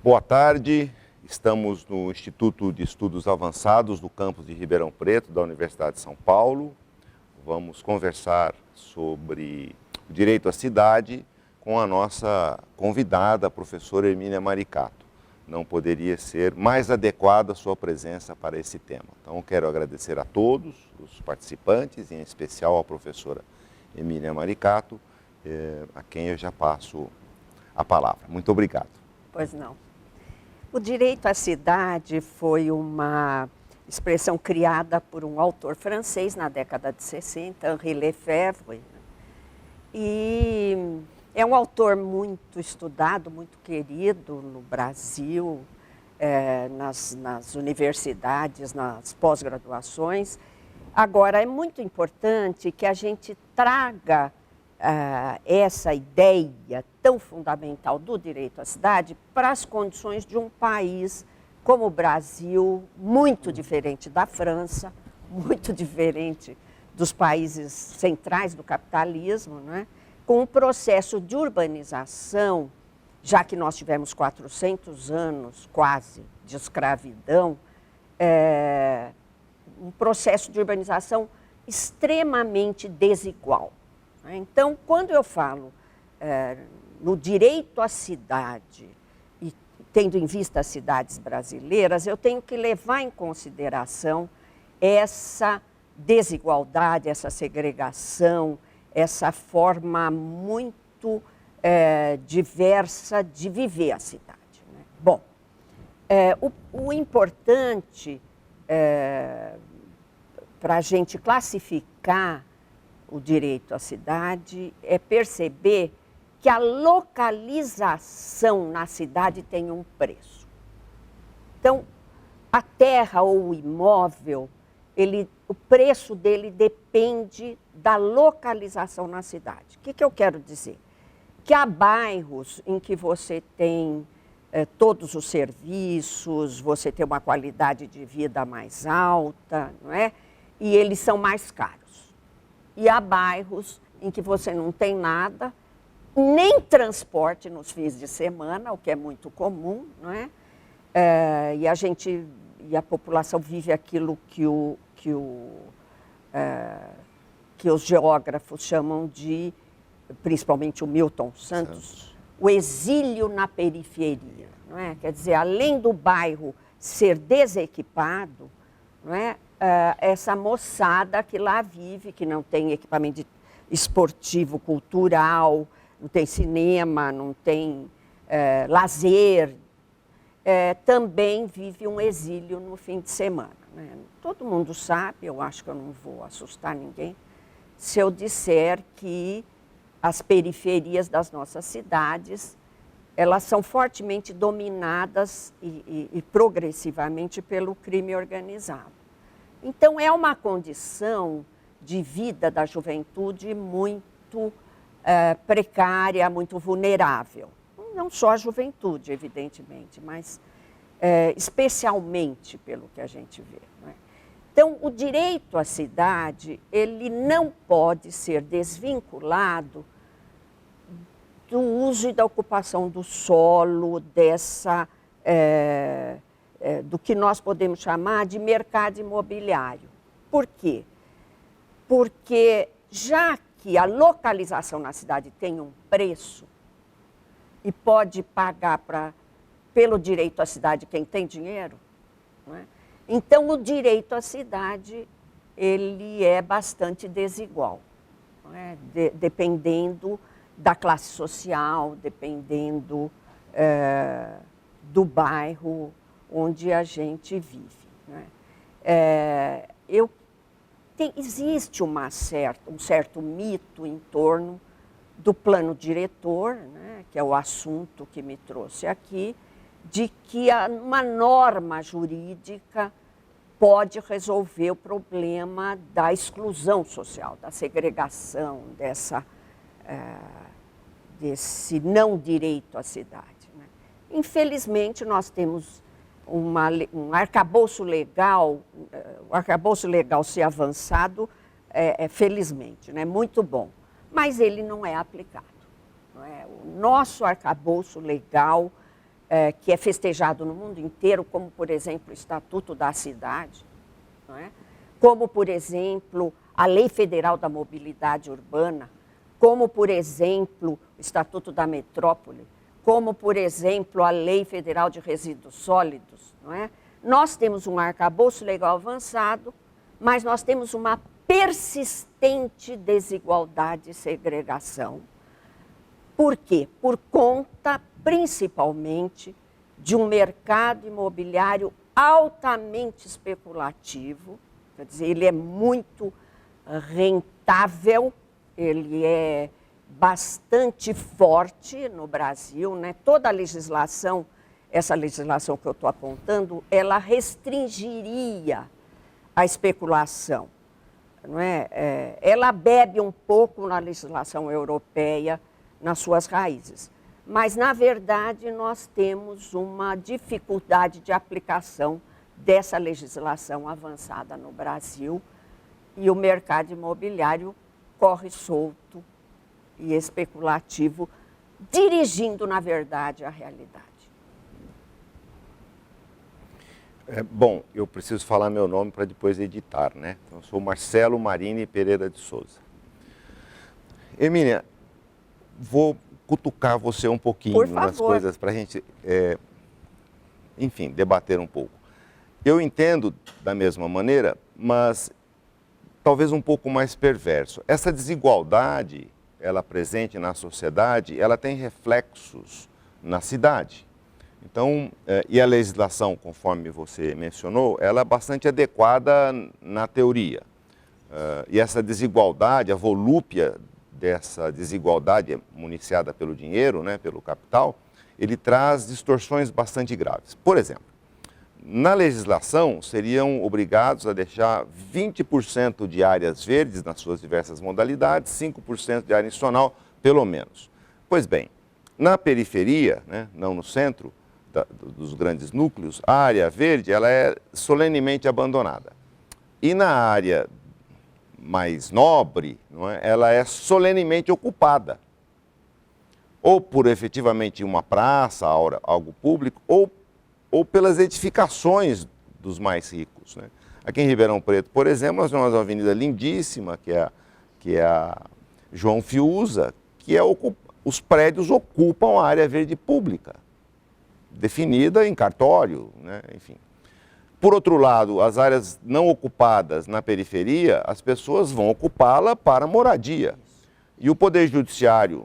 Boa tarde, estamos no Instituto de Estudos Avançados do campus de Ribeirão Preto, da Universidade de São Paulo. Vamos conversar sobre o direito à cidade com a nossa convidada, a professora Hermínia Maricato. Não poderia ser mais adequada a sua presença para esse tema. Então, quero agradecer a todos os participantes, em especial à professora Hermínia Maricato, a quem eu já passo a palavra. Muito obrigado. Pois não. O direito à cidade foi uma expressão criada por um autor francês na década de 60, Henri Lefebvre. E é um autor muito estudado, muito querido no Brasil, nas universidades, nas pós-graduações. Agora, é muito importante que a gente traga essa ideia tão fundamental do direito à cidade para as condições de um país como o Brasil, muito diferente da França, muito diferente dos países centrais do capitalismo, né? Com um processo de urbanização, já que nós tivemos 400 anos quase de escravidão, um processo de urbanização extremamente desigual. Então, quando eu falo no direito à cidade, e tendo em vista as cidades brasileiras, eu tenho que levar em consideração essa desigualdade, essa segregação, essa forma muito diversa de viver a cidade, né? Bom, o importante para a gente classificar o direito à cidade é perceber que a localização na cidade tem um preço. Então, a terra ou o imóvel, o preço dele depende da localização na cidade. O que eu quero dizer? Que há bairros em que você tem todos os serviços, você tem uma qualidade de vida mais alta, não é? E eles são mais caros. E há bairros em que você não tem nada, nem transporte nos fins de semana, o que é muito comum, não é? E a população vive aquilo que os geógrafos chamam de, principalmente o Milton Santos, o exílio na periferia, não é? Quer dizer, além do bairro ser desequipado, não é? Essa moçada que lá vive, que não tem equipamento esportivo, cultural, não tem cinema, não tem lazer, também vive um exílio no fim de semana, né? Todo mundo sabe, eu acho que eu não vou assustar ninguém, se eu disser que as periferias das nossas cidades, elas são fortemente dominadas e progressivamente pelo crime organizado. Então, é uma condição de vida da juventude muito precária, muito vulnerável. Não só a juventude, evidentemente, mas especialmente pelo que a gente vê, não é? Então, o direito à cidade, ele não pode ser desvinculado do uso e da ocupação do solo, do que nós podemos chamar de mercado imobiliário. Por quê? Porque já que a localização na cidade tem um preço e pode pagar pelo direito à cidade quem tem dinheiro, não é? Então o direito à cidade ele é bastante desigual, não é? Dependendo da classe social, dependendo do bairro onde a gente vive, né? Existe um certo mito em torno do plano diretor, né, que é o assunto que me trouxe aqui, de que uma norma jurídica pode resolver o problema da exclusão social, da segregação, desse não direito à cidade, né? Infelizmente, nós temos um arcabouço legal, o arcabouço legal ser avançado, felizmente, né? Muito bom, mas ele não é aplicado, não é? O nosso arcabouço legal que é festejado no mundo inteiro, como, por exemplo, o Estatuto da Cidade, não é? Como, por exemplo, a Lei Federal da Mobilidade Urbana, como, por exemplo, o Estatuto da Metrópole, como, por exemplo, a Lei Federal de Resíduos Sólidos, não é? Nós temos um arcabouço legal avançado, mas nós temos uma persistente desigualdade e segregação. Por quê? Por conta, principalmente, de um mercado imobiliário altamente especulativo, quer dizer, ele é muito rentável, ele é bastante forte no Brasil, né? Toda a legislação, essa legislação que eu estou apontando, ela restringiria a especulação, não é? Ela bebe um pouco na legislação europeia, nas suas raízes. Mas, na verdade, nós temos uma dificuldade de aplicação dessa legislação avançada no Brasil e o mercado imobiliário corre solto e especulativo, dirigindo, na verdade, a realidade. Bom, eu preciso falar meu nome para depois editar, né? Então, eu sou Marcelo Marini Pereira de Souza. Emília, vou cutucar você um pouquinho nas coisas para a gente, enfim, debater um pouco. Eu entendo da mesma maneira, mas talvez um pouco mais perverso. Essa desigualdade, ela presente na sociedade, ela tem reflexos na cidade. Então, e a legislação, conforme você mencionou, ela é bastante adequada na teoria. E essa desigualdade, a volúpia dessa desigualdade municiada pelo dinheiro, né, pelo capital, ele traz distorções bastante graves. Por exemplo, na legislação seriam obrigados a deixar 20% de áreas verdes nas suas diversas modalidades, 5% de área institucional, pelo menos. Pois bem, na periferia, né, não no centro dos grandes núcleos, a área verde ela é solenemente abandonada. E na área mais nobre, não é? Ela é solenemente ocupada, ou por efetivamente uma praça, algo público, ou pelas edificações dos mais ricos, né? Aqui em Ribeirão Preto, por exemplo, nós temos uma avenida lindíssima, que é a João Fiuza, que os prédios ocupam a área verde pública, definida em cartório, né? Enfim. Por outro lado, as áreas não ocupadas na periferia, as pessoas vão ocupá-la para moradia. E o Poder Judiciário,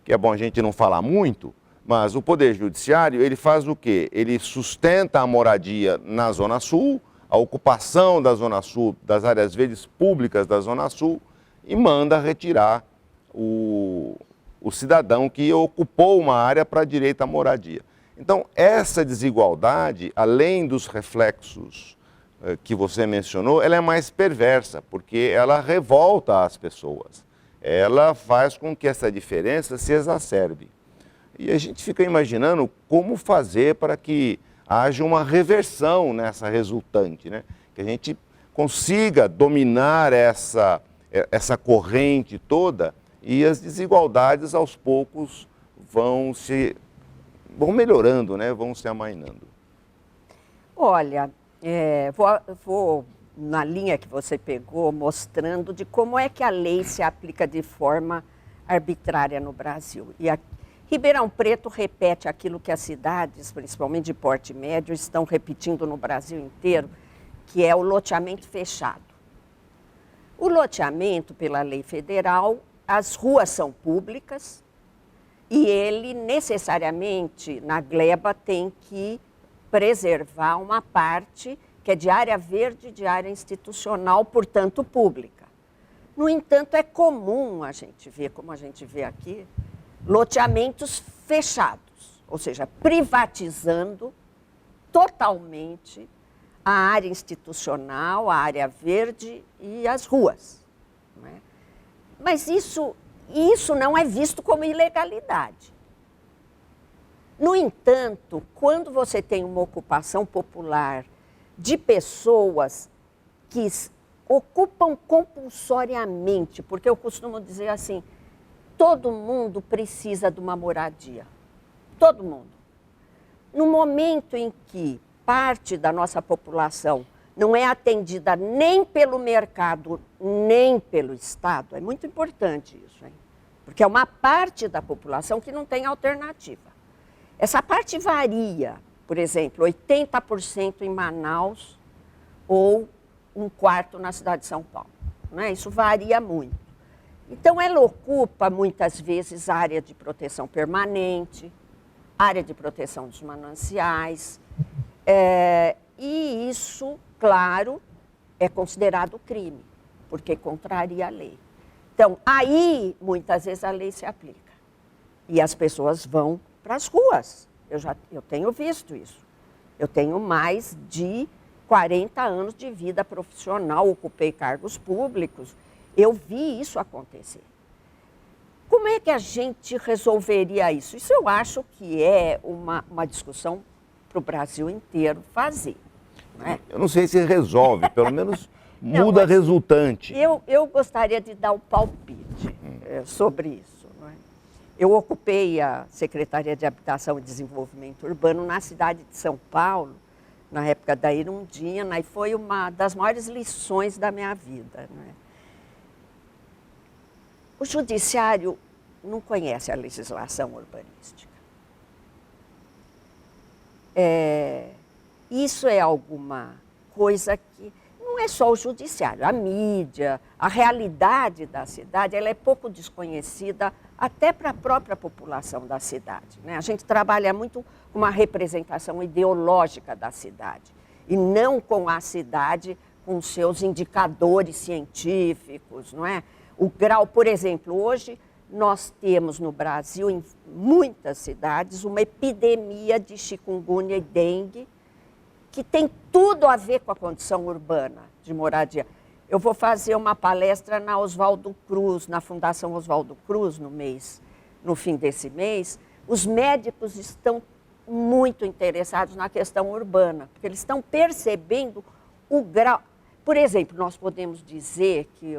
que é bom a gente não falar muito, mas o Poder Judiciário, ele faz o quê? Ele sustenta a moradia na Zona Sul, a ocupação da Zona Sul, das áreas verdes públicas da Zona Sul, e manda retirar o cidadão que ocupou uma área para direito à moradia. Então, essa desigualdade, além dos reflexos que você mencionou, ela é mais perversa, porque ela revolta as pessoas. Ela faz com que essa diferença se exacerbe. E a gente fica imaginando como fazer para que haja uma reversão nessa resultante, né? Que a gente consiga dominar essa corrente toda e as desigualdades aos poucos vão melhorando, né? Vão se amainando. Olha, vou na linha que você pegou, mostrando de como é que a lei se aplica de forma arbitrária no Brasil. E Ribeirão Preto repete aquilo que as cidades, principalmente de porte médio, estão repetindo no Brasil inteiro, que é o loteamento fechado. O loteamento, pela lei federal, as ruas são públicas, e ele, necessariamente, na gleba, tem que preservar uma parte que é de área verde, de área institucional, portanto, pública. No entanto, é comum a gente ver, como a gente vê aqui, loteamentos fechados, ou seja, privatizando totalmente a área institucional, a área verde e as ruas. Não é? Mas isso não é visto como ilegalidade. No entanto, quando você tem uma ocupação popular de pessoas que ocupam compulsoriamente, porque eu costumo dizer assim, todo mundo precisa de uma moradia. todo mundo. No momento em que parte da nossa população não é atendida nem pelo mercado, nem pelo Estado, é muito importante isso, hein? Porque é uma parte da população que não tem alternativa. Essa parte varia, por exemplo, 80% em Manaus ou um quarto na cidade de São Paulo, né? Isso varia muito. Então, ela ocupa muitas vezes área de proteção permanente, área de proteção dos mananciais, e isso, claro, é considerado crime, porque contraria a lei. Então, aí, muitas vezes, a lei se aplica. E as pessoas vão para as ruas. Eu tenho visto isso. Eu tenho mais de 40 anos de vida profissional, ocupei cargos públicos. Eu vi isso acontecer. Como é que a gente resolveria isso? Isso eu acho que é uma discussão para o Brasil inteiro fazer. Não é? Eu não sei se resolve, pelo menos muda a resultante. Eu gostaria de dar um palpite sobre isso. Não é? Eu ocupei a Secretaria de Habitação e Desenvolvimento Urbano na cidade de São Paulo, na época da Irundina, e foi uma das maiores lições da minha vida. Não é? O judiciário não conhece a legislação urbanística. Isso é alguma coisa que não é só o judiciário, a mídia, a realidade da cidade, ela é pouco desconhecida até para a própria população da cidade, né? A gente trabalha muito com uma representação ideológica da cidade e não com a cidade com seus indicadores científicos, não é? O grau, por exemplo, hoje nós temos no Brasil, em muitas cidades, uma epidemia de chikungunya e dengue, que tem tudo a ver com a condição urbana de moradia. Eu vou fazer uma palestra na Oswaldo Cruz, na Fundação Oswaldo Cruz, no fim desse mês. Os médicos estão muito interessados na questão urbana, porque eles estão percebendo o grau. Por exemplo, nós podemos dizer que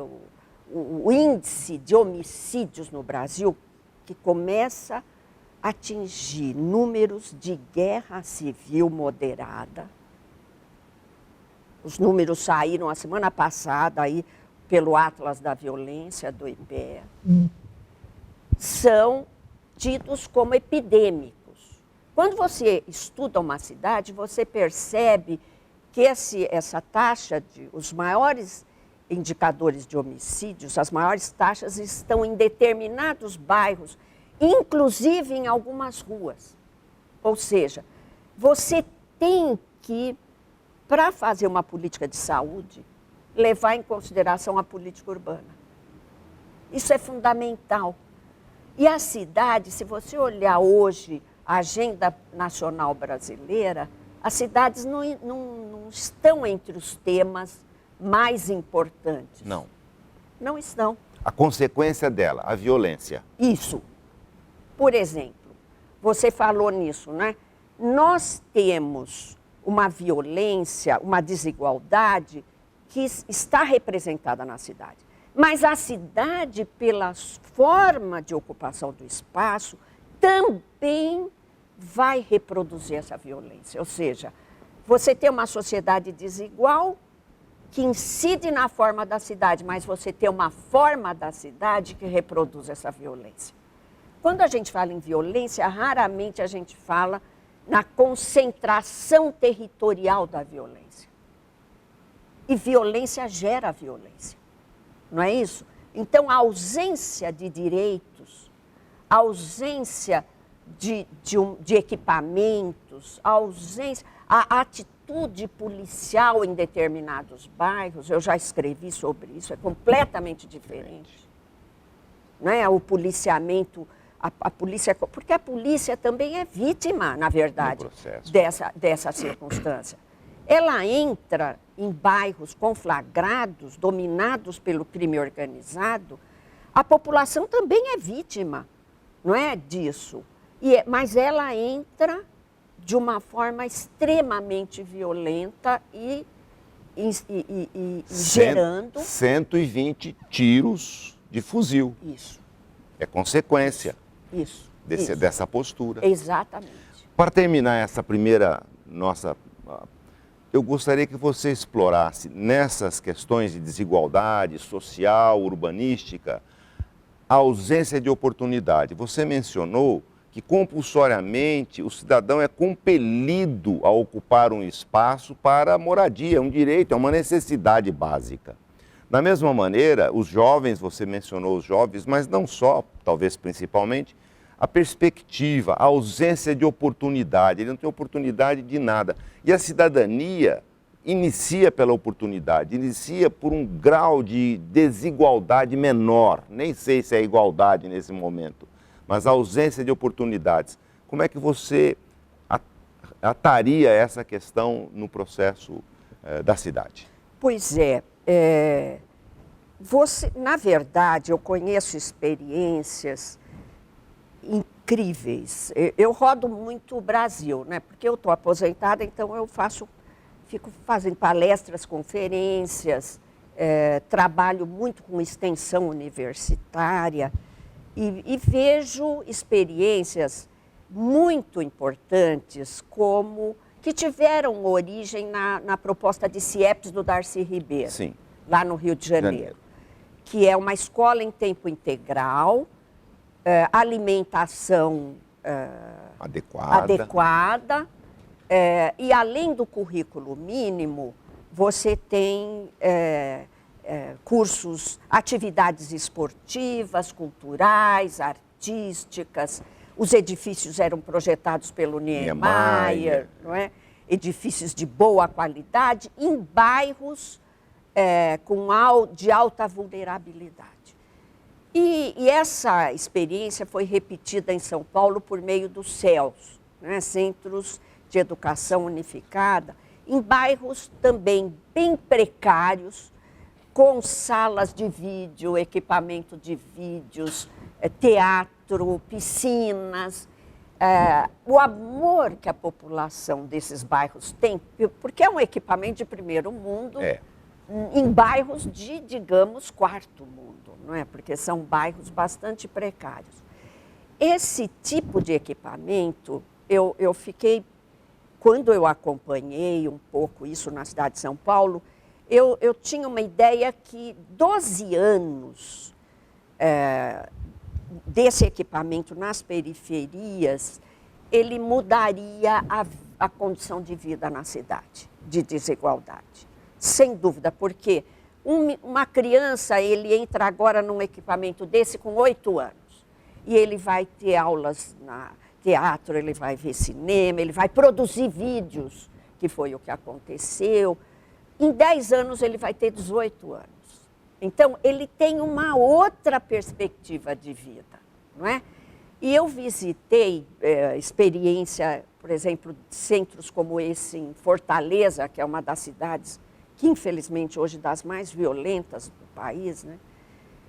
o índice de homicídios no Brasil, que começa a atingir números de guerra civil moderada. Os números saíram a semana passada aí pelo Atlas da Violência do IPEA. São tidos como epidêmicos. Quando você estuda uma cidade, você percebe que essa taxa os maiores indicadores de homicídios, as maiores taxas estão em determinados bairros, inclusive em algumas ruas. Ou seja, você tem que, para fazer uma política de saúde, levar em consideração a política urbana. Isso é fundamental. E a cidade, se você olhar hoje a agenda nacional brasileira, as cidades não estão entre os temas mais importantes. Não. Não estão. A consequência dela, a violência. Isso. Por exemplo, você falou nisso, né? Nós temos uma violência, uma desigualdade que está representada na cidade. Mas a cidade, pela forma de ocupação do espaço, também vai reproduzir essa violência. Ou seja, você tem uma sociedade desigual que incide na forma da cidade, mas você tem uma forma da cidade que reproduz essa violência. Quando a gente fala em violência, raramente a gente fala na concentração territorial da violência. E violência gera violência, não é isso? Então, a ausência de direitos, a ausência de equipamentos, a atitude policial em determinados bairros, eu já escrevi sobre isso, é completamente diferente. Não é? O policiamento, a polícia, porque a polícia também é vítima, na verdade, dessa circunstância. Ela entra em bairros conflagrados, dominados pelo crime organizado, a população também é vítima, não é disso. Mas ela entra de uma forma extremamente violenta e gerando... 120 tiros de fuzil. Isso. É consequência. Isso. dessa postura. Exatamente. Para terminar essa primeira nossa... Eu gostaria que você explorasse nessas questões de desigualdade social, urbanística, a ausência de oportunidade. Você mencionou que compulsoriamente o cidadão é compelido a ocupar um espaço para moradia, é um direito, é uma necessidade básica. Da mesma maneira, os jovens, você mencionou os jovens, mas não só, talvez principalmente, a perspectiva, a ausência de oportunidade, ele não tem oportunidade de nada. E a cidadania inicia pela oportunidade, inicia por um grau de desigualdade menor, nem sei se é igualdade nesse momento, mas a ausência de oportunidades. Como é que você ataria essa questão no processo da cidade? Pois é, na verdade, eu conheço experiências incríveis. Eu rodo muito o Brasil, né? Porque eu estou aposentada, então eu fico fazendo palestras, conferências, trabalho muito com extensão universitária e vejo experiências muito importantes que tiveram origem na proposta de CIEPS do Darcy Ribeiro, Sim. Lá no Rio de Janeiro, que é uma escola em tempo integral, alimentação adequada e além do currículo mínimo, você tem cursos, atividades esportivas, culturais, artísticas. Os edifícios eram projetados pelo Niemeyer, não é? Edifícios de boa qualidade, em bairros de alta vulnerabilidade. E essa experiência foi repetida em São Paulo por meio dos CELS, né? Centros de Educação Unificada, em bairros também bem precários, com salas de vídeo, equipamento de vídeos, teatro, piscinas. O amor que a população desses bairros tem, porque é um equipamento de primeiro mundo, em bairros de, digamos, quarto mundo, não é? Porque são bairros bastante precários. Esse tipo de equipamento, eu fiquei, quando eu acompanhei um pouco isso na cidade de São Paulo, eu tinha uma ideia que 12 anos desse equipamento nas periferias, ele mudaria a condição de vida na cidade, de desigualdade. Sem dúvida, porque uma criança, ele entra agora num equipamento desse com 8 anos. E ele vai ter aulas na teatro, ele vai ver cinema, ele vai produzir vídeos, que foi o que aconteceu. Em 10 anos ele vai ter 18 anos. Então, ele tem uma outra perspectiva de vida, não é? E eu visitei experiência, por exemplo, centros como esse em Fortaleza, que é uma das cidades que, infelizmente, hoje das mais violentas do país, né?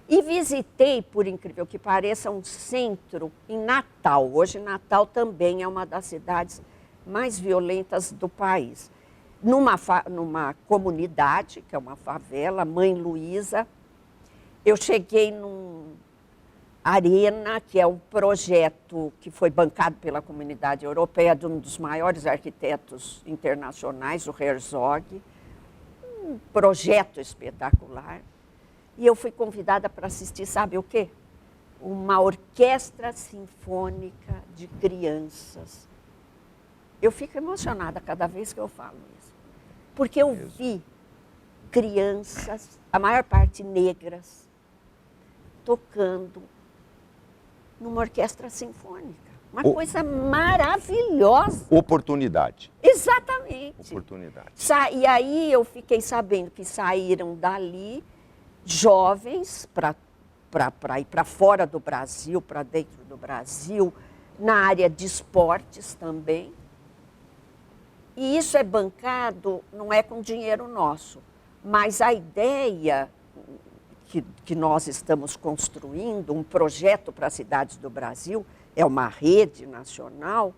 E visitei, por incrível que pareça, um centro em Natal. Hoje, Natal também é uma das cidades mais violentas do país. Numa comunidade, que é uma favela, Mãe Luísa, eu cheguei num Arena, que é um projeto que foi bancado pela Comunidade Europeia, de um dos maiores arquitetos internacionais, o Herzog. Um projeto espetacular. E eu fui convidada para assistir, sabe o quê? Uma orquestra sinfônica de crianças. Eu fico emocionada cada vez que eu falo isso. Porque eu vi crianças, a maior parte negras, tocando numa orquestra sinfônica. Uma coisa maravilhosa. Oportunidade. Exatamente. Oportunidade. E aí eu fiquei sabendo que saíram dali jovens para ir para fora do Brasil, para dentro do Brasil, na área de esportes também. E isso é bancado, não é com dinheiro nosso, mas a ideia que nós estamos construindo, um projeto para as cidades do Brasil, é uma rede nacional,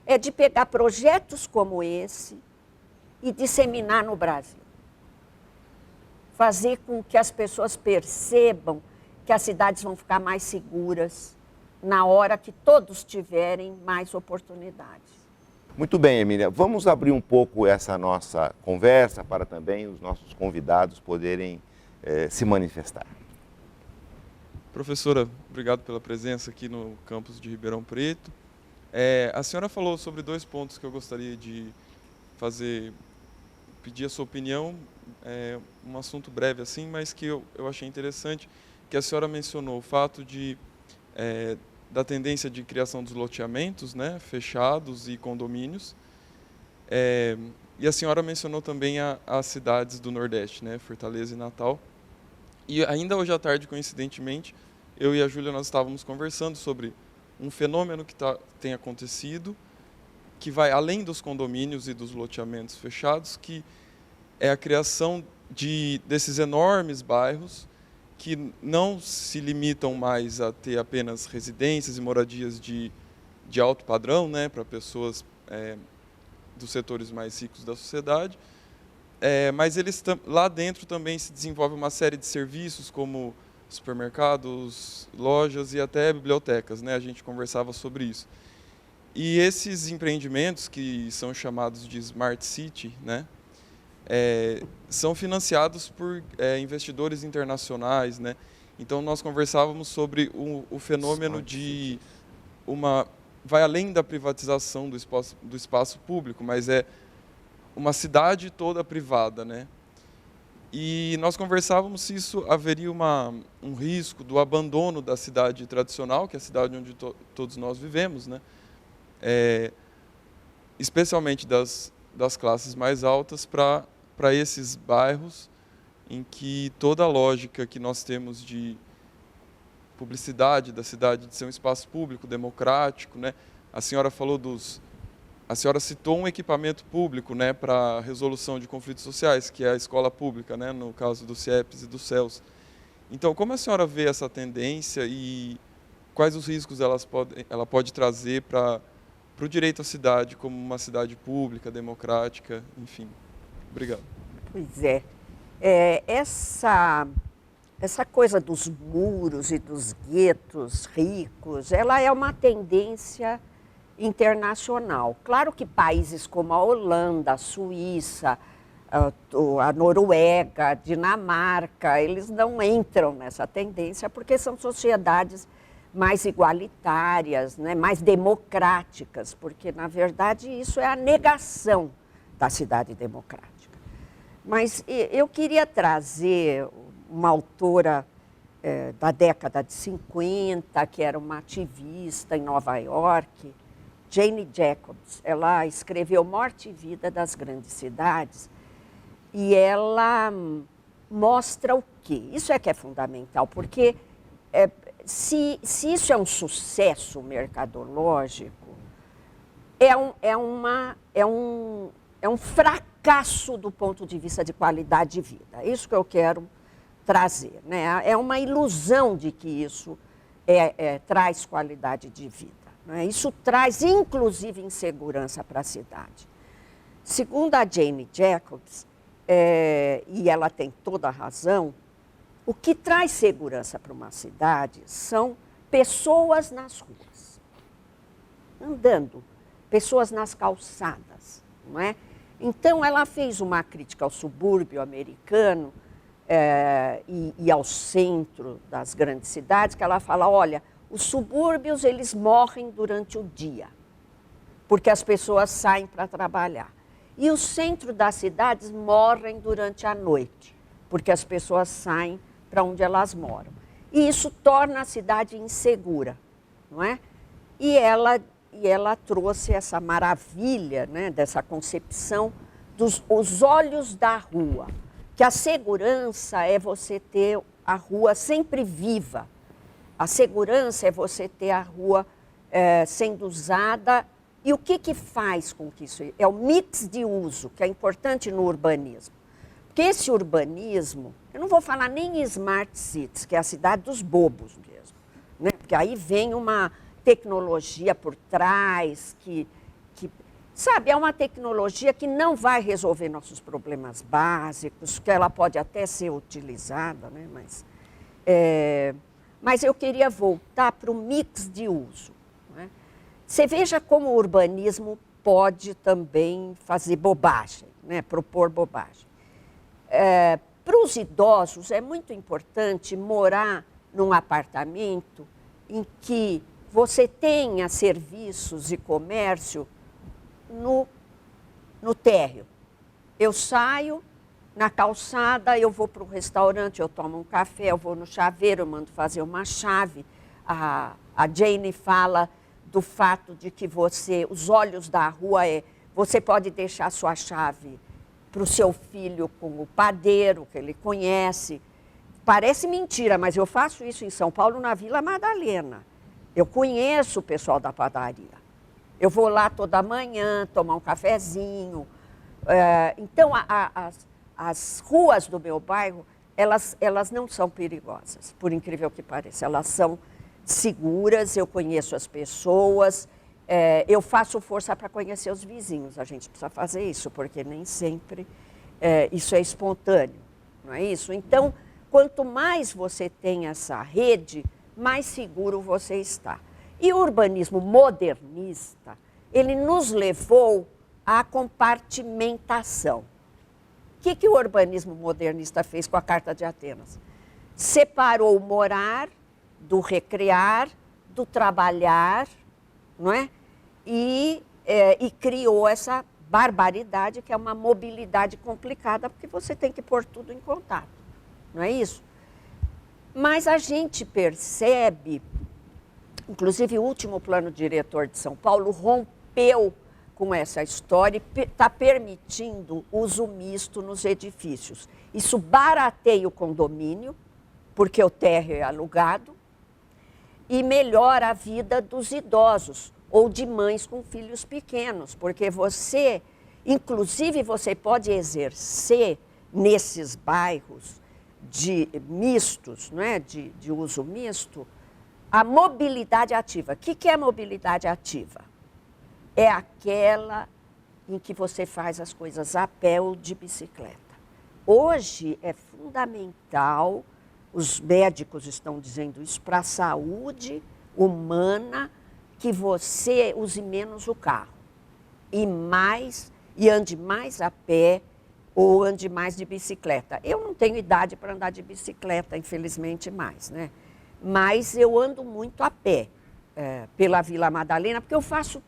é de pegar projetos como esse e disseminar no Brasil. Fazer com que as pessoas percebam que as cidades vão ficar mais seguras, na hora que todos tiverem mais oportunidade. Muito bem, Emília. Vamos abrir um pouco essa nossa conversa para também os nossos convidados poderem se manifestar. Professora, obrigado pela presença aqui no campus de Ribeirão Preto. A senhora falou sobre 2 pontos que eu gostaria de pedir a sua opinião, um assunto breve assim, mas que eu achei interessante, que a senhora mencionou o fato da tendência de criação dos loteamentos, né, fechados e condomínios, e a senhora mencionou também as cidades do Nordeste, né, Fortaleza e Natal. E ainda hoje à tarde, coincidentemente, eu e a Júlia nós estávamos conversando sobre um fenômeno que tem acontecido, que vai além dos condomínios e dos loteamentos fechados, que é a criação desses enormes bairros que não se limitam mais a ter apenas residências e moradias de alto padrão, né, para pessoas dos setores mais ricos da sociedade, mas lá dentro também se desenvolve uma série de serviços como supermercados, lojas e até bibliotecas, né? A gente conversava sobre isso. E esses empreendimentos, que são chamados de Smart City, né, são financiados por investidores internacionais, né? Então nós conversávamos sobre o fenômeno vai além da privatização do espaço público, mas é uma cidade toda privada, né? E nós conversávamos se isso haveria um risco do abandono da cidade tradicional, que é a cidade onde todos nós vivemos, né? Especialmente das classes mais altas, para esses bairros em que toda a lógica que nós temos de publicidade da cidade, de ser um espaço público, democrático, né? A senhora citou um equipamento público, né, para resolução de conflitos sociais, que é a escola pública, né, no caso do CIEPs e do CELS. Então, como a senhora vê essa tendência e quais os riscos ela pode trazer para o direito à cidade como uma cidade pública, democrática, enfim? Obrigado. Pois é. Essa coisa dos muros e dos guetos ricos, ela é uma tendência internacional. Claro que países como a Holanda, a Suíça, a Noruega, a Dinamarca, eles não entram nessa tendência porque são sociedades mais igualitárias, né, mais democráticas, porque, na verdade, isso é a negação da cidade democrática. Mas eu queria trazer uma autora da década de 50, que era uma ativista em Nova York, Jane Jacobs. Ela escreveu Morte e Vida das Grandes Cidades e ela mostra o quê? Isso é que é fundamental, porque se isso é um sucesso mercadológico, é um fracasso do ponto de vista de qualidade de vida. É isso que eu quero trazer, né? É uma ilusão de que isso traz qualidade de vida. Né? Isso traz, inclusive, insegurança para a cidade. Segundo a Jane Jacobs, e ela tem toda a razão, o que traz segurança para uma cidade são pessoas nas ruas, andando, pessoas nas calçadas, não é? Então, ela fez uma crítica ao subúrbio americano e ao centro das grandes cidades, que ela fala, olha, os subúrbios, eles morrem durante o dia, porque as pessoas saem para trabalhar. E o centro das cidades morrem durante a noite, porque as pessoas saem para onde elas moram. E isso torna a cidade insegura, não é? E ela trouxe essa maravilha, né, dessa concepção dos olhos da rua, que a segurança é você ter a rua sempre viva. A segurança é você ter a rua sendo usada. E o que faz com que isso... É o mix de uso, que é importante no urbanismo. Porque esse urbanismo, eu não vou falar nem em Smart Cities, que é a cidade dos bobos mesmo, né? Porque aí vem uma tecnologia por trás, sabe, é uma tecnologia que não vai resolver nossos problemas básicos, que ela pode até ser utilizada, né? Mas Mas eu queria voltar para o mix de uso. Né? Você veja como o urbanismo pode também fazer bobagem, né? Propor bobagem. Para os idosos, é muito importante morar num apartamento em que você tenha serviços e comércio no térreo. Eu saio na calçada, eu vou para um restaurante, eu tomo um café, eu vou no chaveiro, eu mando fazer uma chave. A Jane fala do fato de que os olhos da rua você pode deixar sua chave para o seu filho com o padeiro, que ele conhece. Parece mentira, mas eu faço isso em São Paulo, na Vila Madalena. Eu conheço o pessoal da padaria. Eu vou lá toda manhã tomar um cafezinho. Então, as ruas do meu bairro, elas não são perigosas, por incrível que pareça. Elas são seguras, eu conheço as pessoas, eu faço força para conhecer os vizinhos. A gente precisa fazer isso, porque nem sempre isso é espontâneo, não é isso? Então, quanto mais você tem essa rede, mais seguro você está. E o urbanismo modernista, ele nos levou à compartimentação. O que o urbanismo modernista fez com a Carta de Atenas? Separou o morar do recrear, do trabalhar, não é? E criou essa barbaridade, que é uma mobilidade complicada, porque você tem que pôr tudo em contato, não é isso? Mas a gente percebe, inclusive o último plano diretor de São Paulo rompeu com essa história e está permitindo uso misto nos edifícios. Isso barateia o condomínio, porque o térreo é alugado, e melhora a vida dos idosos ou de mães com filhos pequenos, porque inclusive você pode exercer nesses bairros mistos, né, de uso misto, a mobilidade ativa. O que é mobilidade ativa? É aquela em que você faz as coisas a pé ou de bicicleta. Hoje é fundamental, os médicos estão dizendo isso, para a saúde humana, que você use menos o carro e ande mais a pé ou ande mais de bicicleta. Eu não tenho idade para andar de bicicleta, infelizmente, mais, né? Mas eu ando muito a pé pela Vila Madalena, porque eu faço...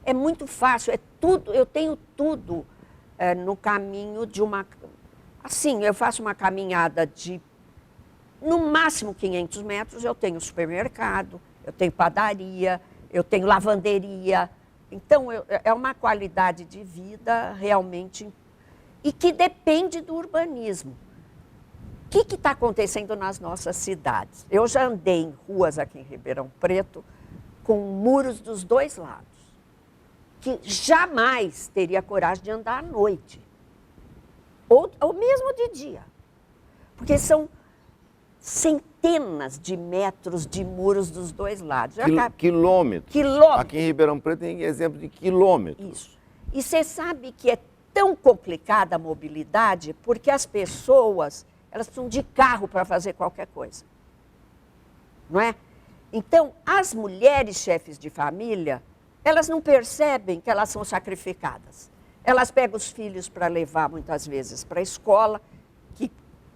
É muito fácil, eu tenho tudo no caminho de uma... Assim, eu faço uma caminhada de, no máximo, 500 metros, eu tenho supermercado, eu tenho padaria, eu tenho lavanderia. Então, é uma qualidade de vida realmente... E que depende do urbanismo. O que está acontecendo nas nossas cidades? Eu já andei em ruas aqui em Ribeirão Preto com muros dos dois lados, que jamais teria coragem de andar à noite, ou mesmo de dia, porque são centenas de metros de muros dos dois lados. Quilômetros. Quilômetros. Aqui em Ribeirão Preto tem exemplo de quilômetros. Isso. E você sabe que é tão complicada a mobilidade porque as pessoas, elas precisam de carro para fazer qualquer coisa, não é? Então, as mulheres chefes de família, elas não percebem que elas são sacrificadas. Elas pegam os filhos para levar, muitas vezes, para a escola, que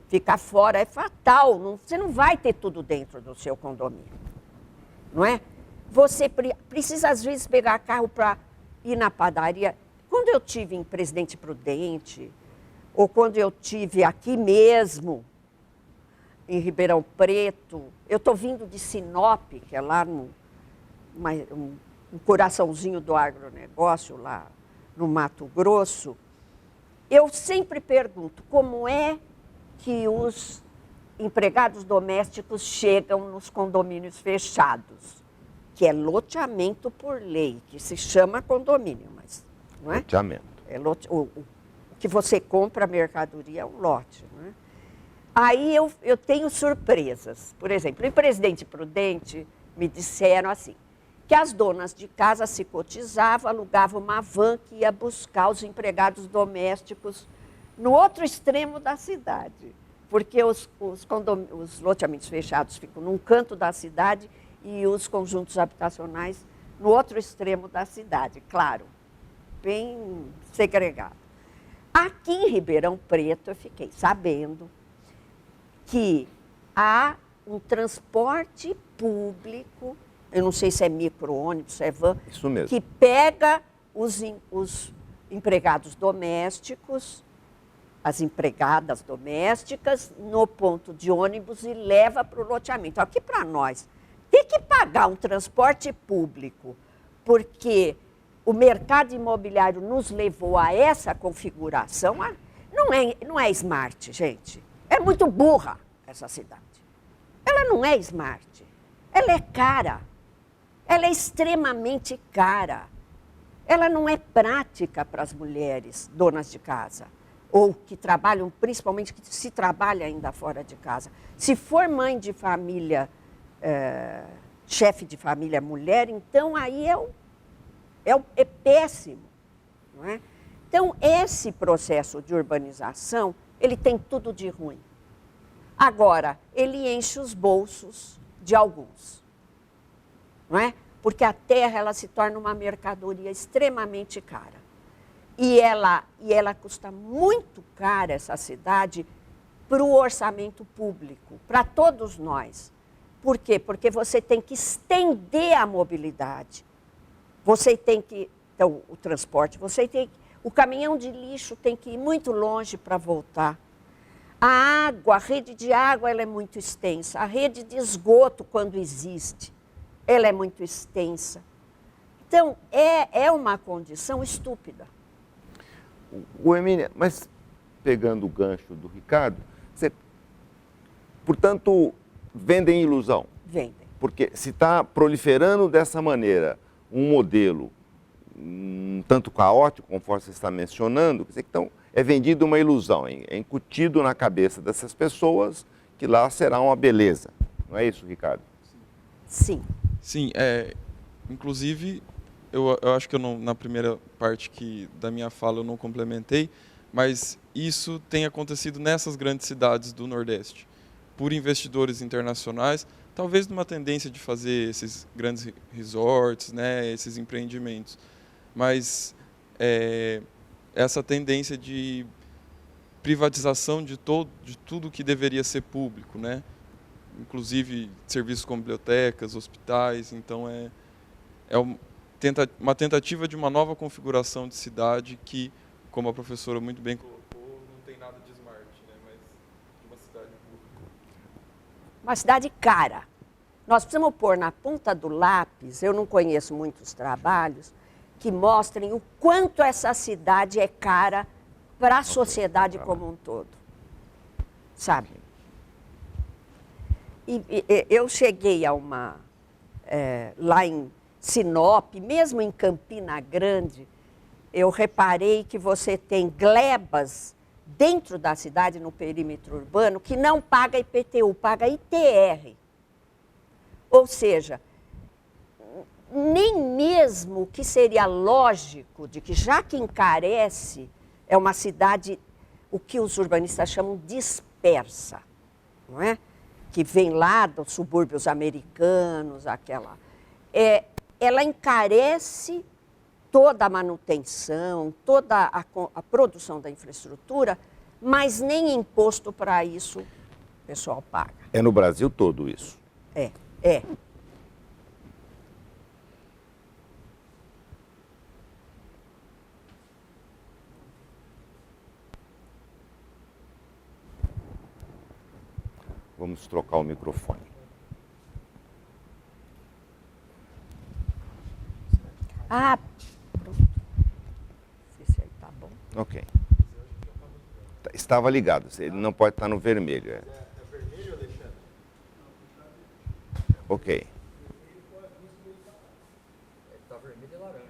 ficar fora é fatal. Você não vai ter tudo dentro do seu condomínio, não é? Você precisa, às vezes, pegar carro para ir na padaria. Quando eu tive em Presidente Prudente, ou quando eu tive aqui mesmo, em Ribeirão Preto, eu estou vindo de Sinop, que é lá um coraçãozinho do agronegócio, lá no Mato Grosso, eu sempre pergunto como é que os empregados domésticos chegam nos condomínios fechados, que é loteamento por lei, que se chama condomínio, mas não é? Loteamento. O que você compra, a mercadoria, é um lote, não é? Aí eu tenho surpresas. Por exemplo, em Presidente Prudente, me disseram assim, que as donas de casa se cotizavam, alugavam uma van que ia buscar os empregados domésticos no outro extremo da cidade. porque os loteamentos fechados ficam num canto da cidade e os conjuntos habitacionais no outro extremo da cidade, claro, bem segregado. Aqui em Ribeirão Preto, eu fiquei sabendo que há um transporte público, eu não sei se é micro-ônibus, se é van, Isso mesmo. que pega os empregados domésticos, as empregadas domésticas, no ponto de ônibus e leva para o loteamento. Aqui para nós, tem que pagar um transporte público, porque o mercado imobiliário nos levou a essa configuração. Não é smart, gente. É muito burra essa cidade. Ela não é smart. Ela é cara. Ela é extremamente cara. Ela não é prática para as mulheres donas de casa, ou que trabalham, principalmente que se trabalha ainda fora de casa. Se for mãe de família, chefe de família mulher, então aí é péssimo. Não é? Então, esse processo de urbanização, ele tem tudo de ruim. Agora, ele enche os bolsos de alguns. Não é? Porque a terra ela se torna uma mercadoria extremamente cara. E ela custa muito cara, essa cidade, para o orçamento público, para todos nós. Por quê? Porque você tem que estender a mobilidade. Você tem que, então, o transporte, o caminhão de lixo tem que ir muito longe para voltar. A água, a rede de água, ela é muito extensa. A rede de esgoto, quando existe, ela é muito extensa. Então, é uma condição estúpida. O Emília, mas pegando o gancho do Ricardo, portanto, vendem ilusão. Vendem. Porque se está proliferando dessa maneira um modelo tanto caótico, conforme você está mencionando, quer dizer, então é vendida uma ilusão, é incutido na cabeça dessas pessoas que lá será uma beleza. Não é isso, Ricardo? Sim. Sim, inclusive, eu acho que na primeira parte da minha fala eu não complementei, mas isso tem acontecido nessas grandes cidades do Nordeste, por investidores internacionais, talvez numa tendência de fazer esses grandes resorts, né, esses empreendimentos, mas essa tendência de privatização de tudo que deveria ser público, né? Inclusive serviços como bibliotecas, hospitais. Então uma tentativa de uma nova configuração de cidade que, como a professora muito bem colocou, não tem nada de smart, né? Mas de uma cidade pública. Uma cidade cara. Nós precisamos pôr na ponta do lápis, eu não conheço muitos trabalhos, que mostrem o quanto essa cidade é cara para a sociedade como um todo. Sabe? E eu cheguei a lá em Sinop, mesmo em Campina Grande, eu reparei que você tem glebas dentro da cidade, no perímetro urbano, que não paga IPTU, paga ITR. Ou seja, nem mesmo o que seria lógico de que, já que encarece, é uma cidade, o que os urbanistas chamam dispersa, não é? Que vem lá dos subúrbios americanos, ela encarece toda a manutenção, toda a produção da infraestrutura, mas nem imposto para isso o pessoal paga. É no Brasil todo isso? É. Vamos trocar o microfone. Ah, pronto. Não sei se aí tá bom. Ok. Estava ligado, ele não pode estar no vermelho. É vermelho, Alexandre? Ok. Está vermelho e laranja.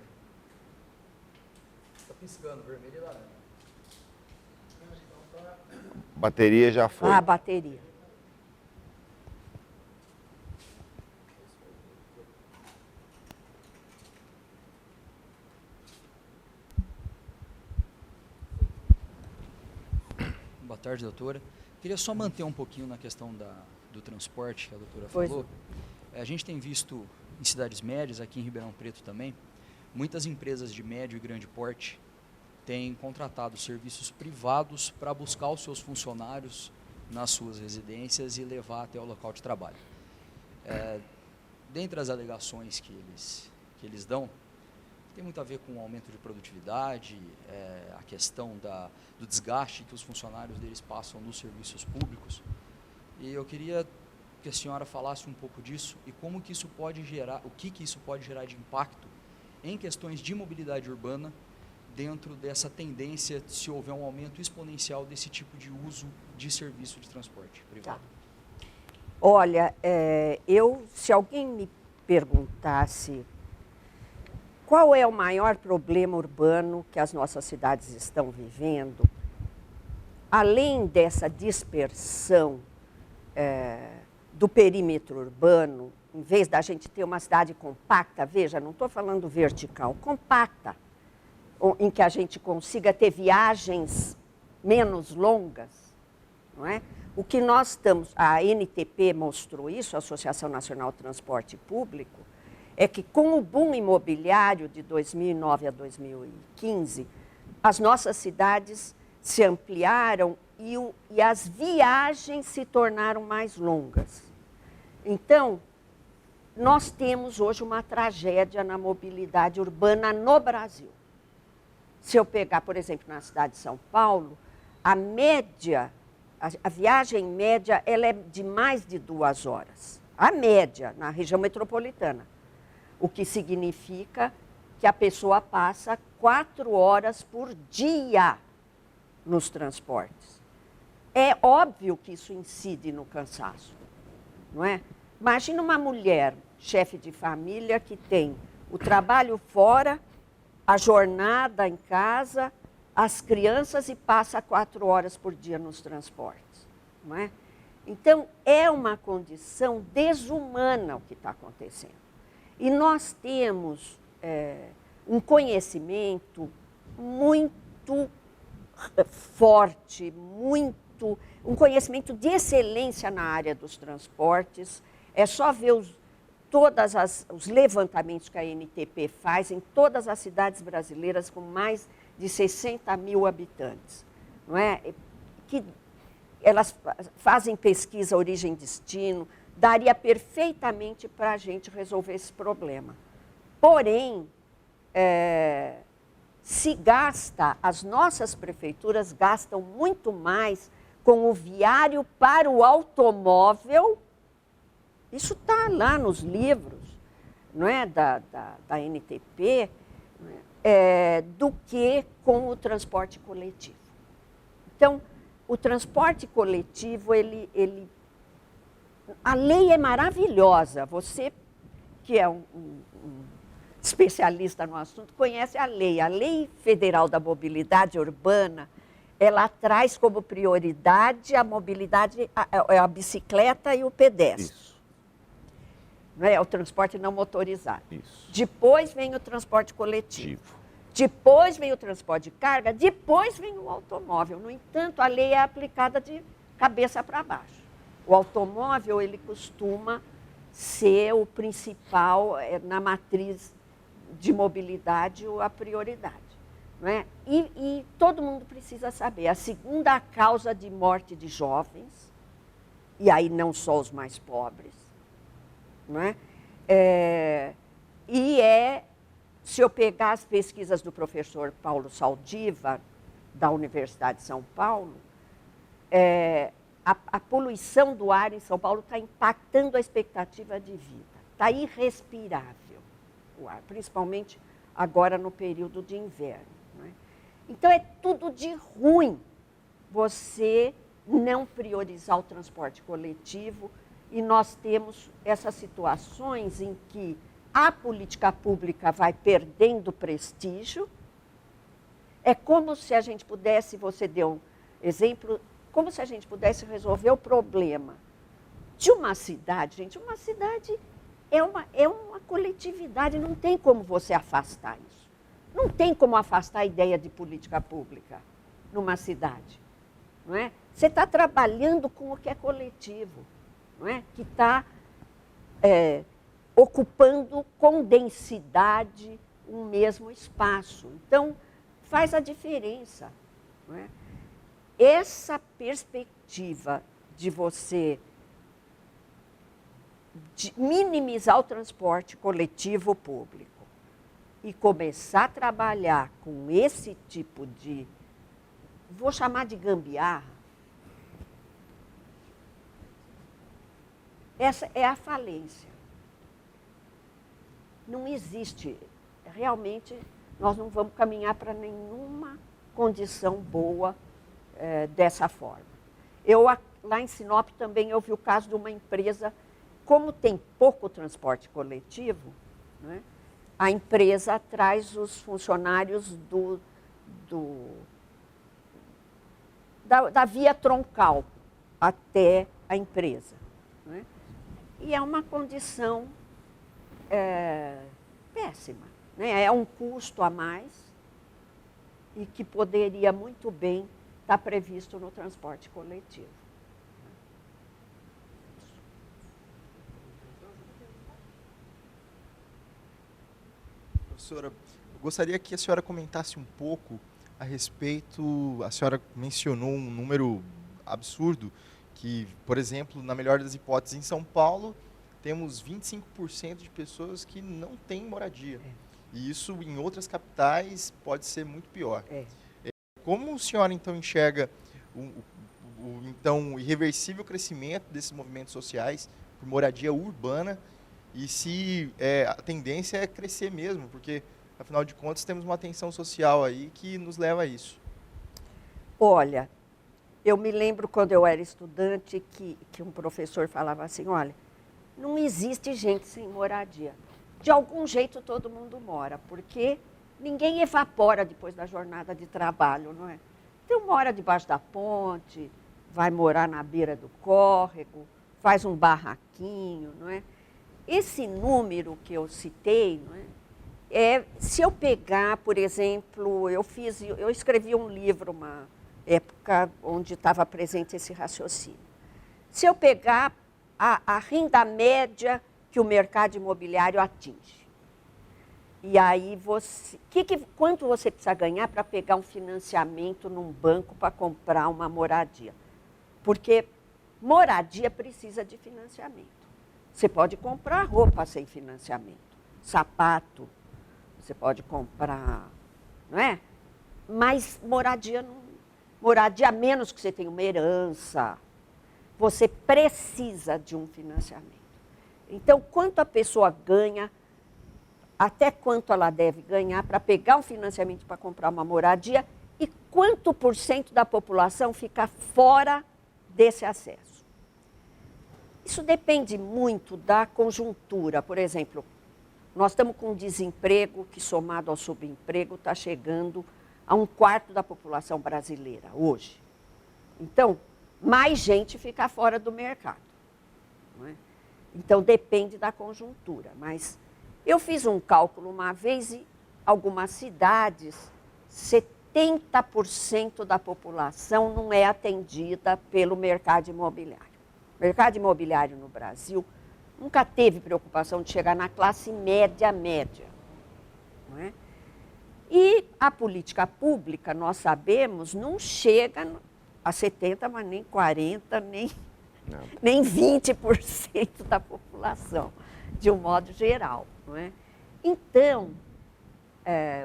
Está piscando, vermelho e laranja. Bateria já foi. Ah, a bateria. Boa tarde, doutora. Queria só manter um pouquinho na questão do transporte que a doutora Pois falou. A gente tem visto em cidades médias, aqui em Ribeirão Preto também, muitas empresas de médio e grande porte têm contratado serviços privados para buscar os seus funcionários nas suas residências e levar até o local de trabalho. Dentre as alegações que eles dão, tem muito a ver com o aumento de produtividade, a questão do desgaste que os funcionários deles passam nos serviços públicos. E eu queria que a senhora falasse um pouco disso e como que isso pode gerar, o que isso pode gerar de impacto em questões de mobilidade urbana dentro dessa tendência, se houver um aumento exponencial desse tipo de uso de serviço de transporte privado. Tá. Olha, se alguém me perguntasse qual é o maior problema urbano que as nossas cidades estão vivendo, além dessa dispersão do perímetro urbano, em vez da gente ter uma cidade compacta, veja, não estou falando vertical, compacta, em que a gente consiga ter viagens menos longas, não é? O que nós estamos, a NTP mostrou isso, a Associação Nacional de Transporte Público, é que com o boom imobiliário de 2009 a 2015, as nossas cidades se ampliaram e as viagens se tornaram mais longas. Então, nós temos hoje uma tragédia na mobilidade urbana no Brasil. Se eu pegar, por exemplo, na cidade de São Paulo, a viagem média ela é de mais de 2 horas. A média, na região metropolitana. O que significa que a pessoa passa 4 horas por dia nos transportes. É óbvio que isso incide no cansaço, não é? Imagina uma mulher, chefe de família, que tem o trabalho fora, a jornada em casa, as crianças e passa 4 horas por dia nos transportes, não é? Então, é uma condição desumana o que está acontecendo. E nós temos um conhecimento muito forte, um conhecimento de excelência na área dos transportes. É só ver todos os levantamentos que a NTP faz em todas as cidades brasileiras com mais de 60 mil habitantes, não é? Que elas fazem pesquisa origem e destino, daria perfeitamente para a gente resolver esse problema. Porém, as nossas prefeituras gastam muito mais com o viário para o automóvel. Isso está lá nos livros, não é, da NTP, do que com o transporte coletivo. Então, o transporte coletivo, a lei é maravilhosa. Você, que é um especialista no assunto, conhece a lei. A Lei Federal da Mobilidade Urbana, ela traz como prioridade a mobilidade, a bicicleta e o pedestre. Isso. Não é? O transporte não motorizado. Isso. Depois vem o transporte coletivo. Depois vem o transporte de carga, depois vem o automóvel. No entanto, a lei é aplicada de cabeça para baixo. O automóvel, ele costuma ser o principal, na matriz de mobilidade, a prioridade. Não é? E todo mundo precisa saber, a segunda causa de morte de jovens, e aí não só os mais pobres, não é? Se eu pegar as pesquisas do professor Paulo Saldiva, da Universidade de São Paulo, a poluição do ar em São Paulo está impactando a expectativa de vida. Está irrespirável o ar, principalmente agora no período de inverno. Não é? Então, é tudo de ruim você não priorizar o transporte coletivo, e nós temos essas situações em que a política pública vai perdendo prestígio. É como se a gente pudesse, você deu um exemplo, como se a gente pudesse resolver o problema de uma cidade. Gente, uma cidade é uma coletividade, não tem como você afastar isso. Não tem como afastar a ideia de política pública numa cidade, não é? Você está trabalhando com o que é coletivo, não é? Que está ocupando com densidade um mesmo espaço. Então, faz a diferença. Não é? Essa perspectiva de você minimizar o transporte coletivo público e começar a trabalhar com esse tipo de, vou chamar de gambiarra, essa é a falência. Não existe, realmente, nós não vamos caminhar para nenhuma condição boa dessa forma. Lá em Sinop também eu vi o caso de uma empresa, como tem pouco transporte coletivo, né, a empresa traz os funcionários da via troncal até a empresa. Né? E é uma condição péssima. Né? É um custo a mais e que poderia muito bem estar previsto no transporte coletivo. Professora, eu gostaria que a senhora comentasse um pouco a respeito, a senhora mencionou um número absurdo, que, por exemplo, na melhor das hipóteses, em São Paulo, temos 25% de pessoas que não têm moradia. E isso, em outras capitais, pode ser muito pior. Como a senhora, então, enxerga o irreversível crescimento desses movimentos sociais por moradia urbana e se a tendência é crescer mesmo, porque, afinal de contas, temos uma tensão social aí que nos leva a isso? Olha, eu me lembro quando eu era estudante que um professor falava assim, olha, não existe gente sem moradia. De algum jeito todo mundo mora, porque ninguém evapora depois da jornada de trabalho, não é? Então mora debaixo da ponte, vai morar na beira do córrego, faz um barraquinho, não é? Esse número que eu citei, não é? Se eu pegar, por exemplo, eu escrevi um livro, uma época onde estava presente esse raciocínio. Se eu pegar a renda média que o mercado imobiliário atinge, e aí quanto você precisa ganhar para pegar um financiamento num banco para comprar uma moradia? Porque moradia precisa de financiamento. Você pode comprar roupa sem financiamento, sapato, você pode comprar, não é? Mas moradia não. Moradia, a menos que você tenha uma herança, você precisa de um financiamento. Então, quanto a pessoa ganha, até quanto ela deve ganhar para pegar um financiamento para comprar uma moradia e quanto por cento da população fica fora desse acesso. Isso depende muito da conjuntura. Por exemplo, nós estamos com um desemprego que, somado ao subemprego, está chegando a 1/4 da população brasileira hoje. Então, mais gente fica fora do mercado. Não é? Então, depende da conjuntura. Mas eu fiz um cálculo uma vez e algumas cidades, 70% da população não é atendida pelo mercado imobiliário. O mercado imobiliário no Brasil nunca teve preocupação de chegar na classe média. Não é? E a política pública, nós sabemos, não chega a 70%, mas nem 40%, nem 20% da população, de um modo geral. Não é? Então,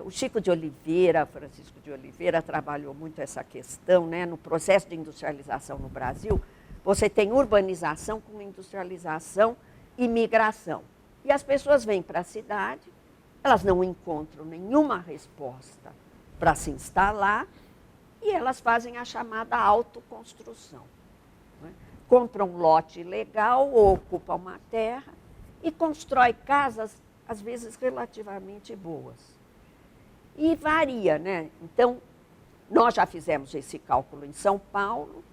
o Chico de Oliveira, Francisco de Oliveira, trabalhou muito essa questão, né? No processo de industrialização no Brasil, você tem urbanização com industrialização e migração. E as pessoas vêm para a cidade, elas não encontram nenhuma resposta para se instalar e elas fazem a chamada autoconstrução. Né? Compram um lote ilegal ou ocupam uma terra e constrói casas, às vezes, relativamente boas. E varia, né? Então, nós já fizemos esse cálculo em São Paulo,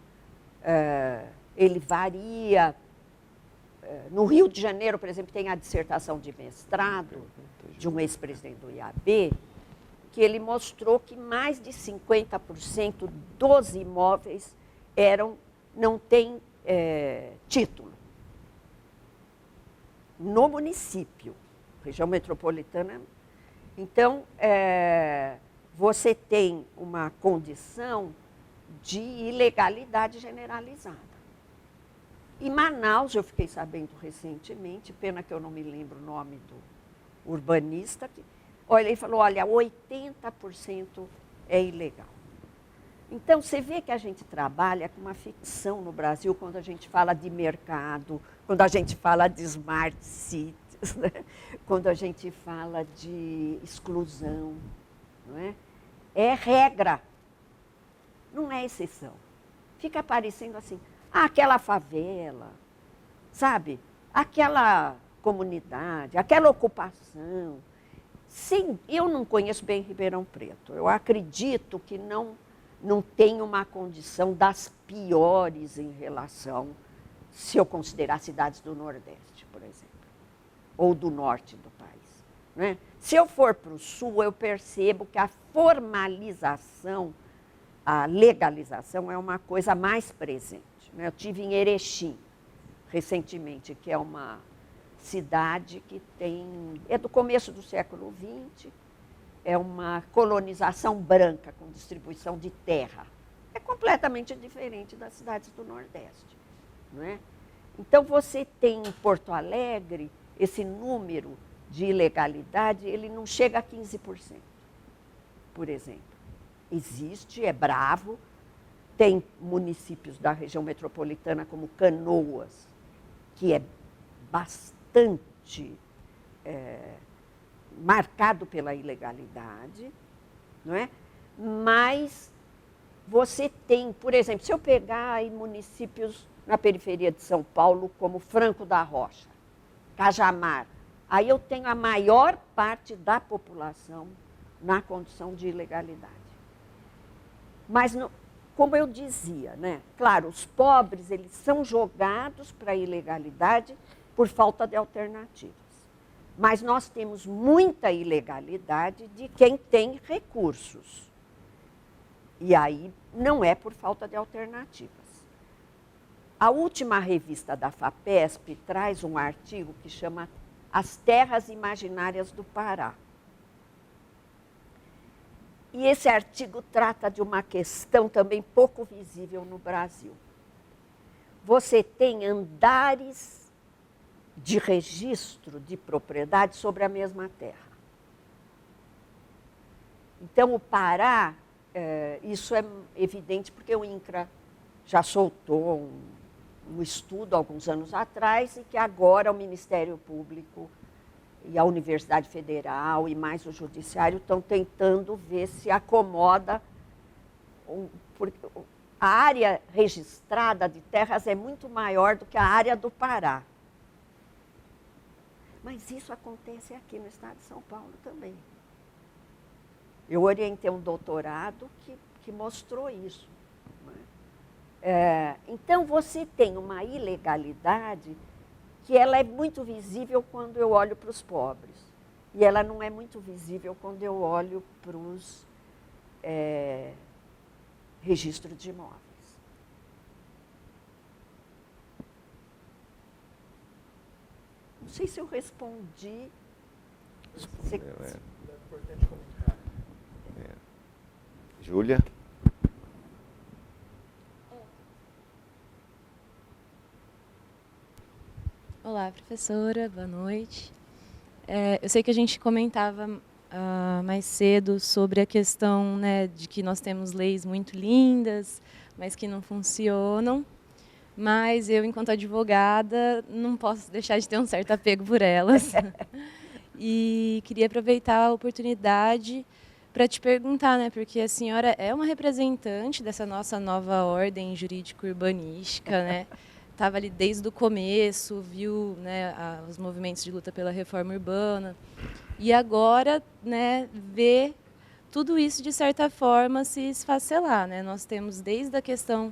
ele varia. No Rio de Janeiro, por exemplo, tem a dissertação de mestrado de um ex-presidente do IAB, que ele mostrou que mais de 50% dos imóveis não têm título. No município, região metropolitana. Então, você tem uma condição de ilegalidade generalizada. Em Manaus, eu fiquei sabendo recentemente, pena que eu não me lembro o nome do urbanista, olha, ele falou, olha, 80% é ilegal. Então, você vê que a gente trabalha com uma ficção no Brasil quando a gente fala de mercado, quando a gente fala de smart cities, né? Quando a gente fala de exclusão. Não é? É regra, não é exceção. Fica parecendo assim, aquela favela, sabe? Aquela comunidade, aquela ocupação. Sim, eu não conheço bem Ribeirão Preto. Eu acredito que não tem uma condição das piores em relação, se eu considerar cidades do Nordeste, por exemplo, ou do Norte do país. Né? Se eu for para o Sul, eu percebo que a formalização, a legalização é uma coisa mais presente. Né? Eu tive em Erechim, recentemente, que é uma cidade que é do começo do século XX, é uma colonização branca com distribuição de terra. É completamente diferente das cidades do Nordeste. Não é? Então, você tem em Porto Alegre, esse número de ilegalidade, ele não chega a 15%, por exemplo. Existe, é bravo, tem municípios da região metropolitana, como Canoas, que é bastante marcado pela ilegalidade, não é? Mas você tem, por exemplo, se eu pegar aí municípios na periferia de São Paulo, como Franco da Rocha, Cajamar, aí eu tenho a maior parte da população na condição de ilegalidade. Mas, como eu dizia, né? Claro, os pobres eles são jogados para a ilegalidade por falta de alternativas. Mas nós temos muita ilegalidade de quem tem recursos. E aí não é por falta de alternativas. A última revista da FAPESP traz um artigo que chama As Terras Imaginárias do Pará. E esse artigo trata de uma questão também pouco visível no Brasil. Você tem andares de registro de propriedade sobre a mesma terra. Então, o Pará, isso é evidente porque o INCRA já soltou um estudo alguns anos atrás e que agora o Ministério Público e a Universidade Federal e mais o Judiciário estão tentando ver se acomoda. Porque a área registrada de terras é muito maior do que a área do Pará. Mas isso acontece aqui no estado de São Paulo também. Eu orientei um doutorado que mostrou isso. Então, você tem uma ilegalidade que ela é muito visível quando eu olho para os pobres. E ela não é muito visível quando eu olho para os registros de imóveis. Não sei se eu respondi. É importante comentar. Júlia? Olá, professora, boa noite. Eu sei que a gente comentava mais cedo sobre a questão, né, de que nós temos leis muito lindas, mas que não funcionam. Mas eu, enquanto advogada, não posso deixar de ter um certo apego por elas. E queria aproveitar a oportunidade para te perguntar, né, porque a senhora é uma representante dessa nossa nova ordem jurídico-urbanística, né? Estava ali desde o começo, viu, né, os movimentos de luta pela reforma urbana. E agora, né, vê tudo isso, de certa forma, se esfacelar. Né? Nós temos desde a questão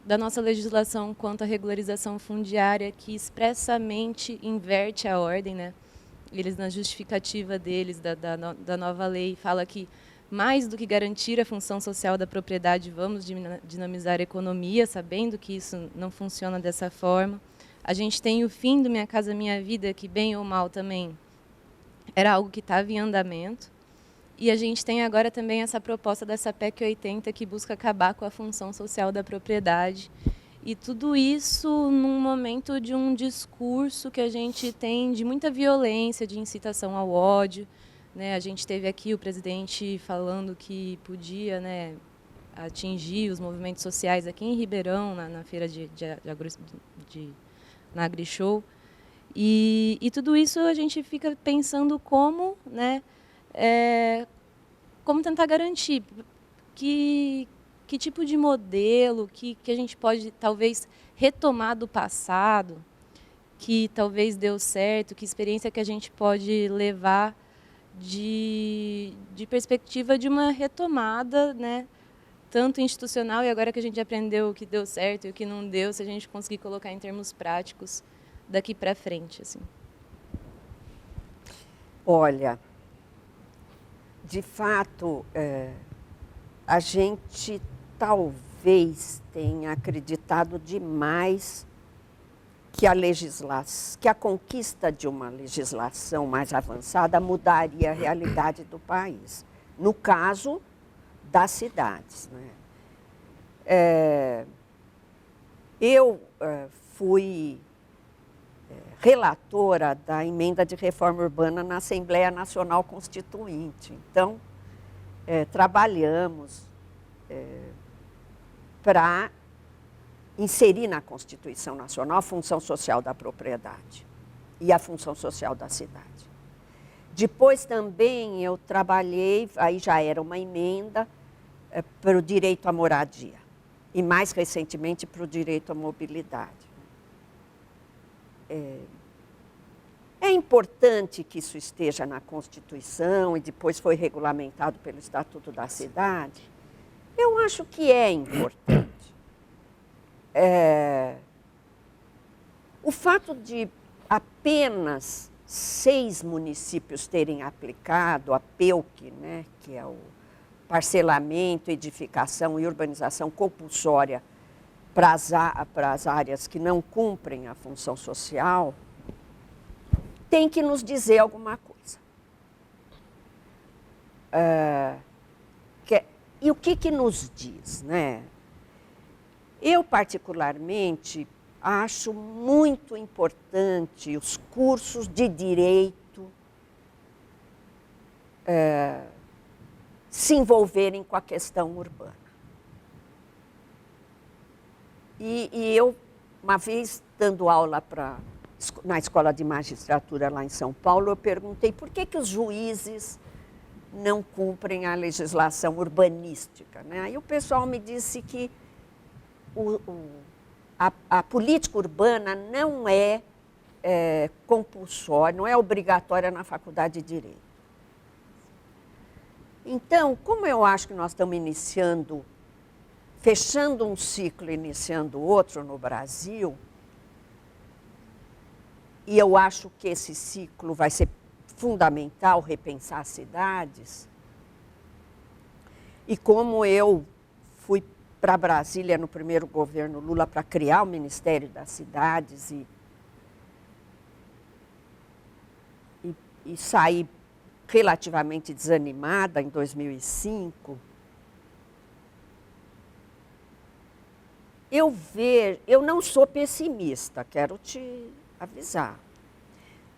da nossa legislação quanto à regularização fundiária, que expressamente inverte a ordem. Né? Eles, na justificativa deles, da nova lei, fala que mais do que garantir a função social da propriedade, vamos dinamizar a economia, sabendo que isso não funciona dessa forma. A gente tem o fim do Minha Casa Minha Vida, que bem ou mal também era algo que estava em andamento. E a gente tem agora também essa proposta dessa PEC 80, que busca acabar com a função social da propriedade. E tudo isso num momento de um discurso que a gente tem de muita violência, de incitação ao ódio. Né? A gente teve aqui o presidente falando que podia, né, atingir os movimentos sociais aqui em Ribeirão, na feira na AgriShow. E tudo isso a gente fica pensando como, né, como tentar garantir que tipo de modelo que a gente pode, talvez, retomar do passado, que talvez deu certo, que experiência que a gente pode levar de perspectiva de uma retomada, né, tanto institucional, e agora que a gente aprendeu o que deu certo e o que não deu, se a gente conseguir colocar em termos práticos daqui para frente. Assim. Olha, de fato, a gente talvez tenha acreditado demais que a conquista de uma legislação mais avançada mudaria a realidade do país. No caso das cidades. Né? Eu fui relatora da emenda de reforma urbana na Assembleia Nacional Constituinte. Então, trabalhamos para inserir na Constituição Nacional a função social da propriedade e a função social da cidade. Depois também eu trabalhei, aí já era uma emenda, para o direito à moradia e mais recentemente para o direito à mobilidade. É importante que isso esteja na Constituição e depois foi regulamentado pelo Estatuto da Cidade. Eu acho que é importante. O fato de apenas 6 municípios terem aplicado a PEUC, né, que é o parcelamento, edificação e urbanização compulsória para as áreas que não cumprem a função social, tem que nos dizer alguma coisa. E o que nos diz, né? Eu, particularmente, acho muito importante os cursos de direito se envolverem com a questão urbana. E eu, uma vez, dando aula na Escola de Magistratura lá em São Paulo, eu perguntei por que os juízes não cumprem a legislação urbanística. Né? Aí o pessoal me disse que a política urbana não é compulsória, não é obrigatória na Faculdade de Direito. Então, como eu acho que nós estamos fechando um ciclo e iniciando outro no Brasil, e eu acho que esse ciclo vai ser fundamental, repensar as cidades, e como eu fui para Brasília no primeiro governo Lula para criar o Ministério das Cidades e saí relativamente desanimada em 2005, eu não sou pessimista, quero te avisar.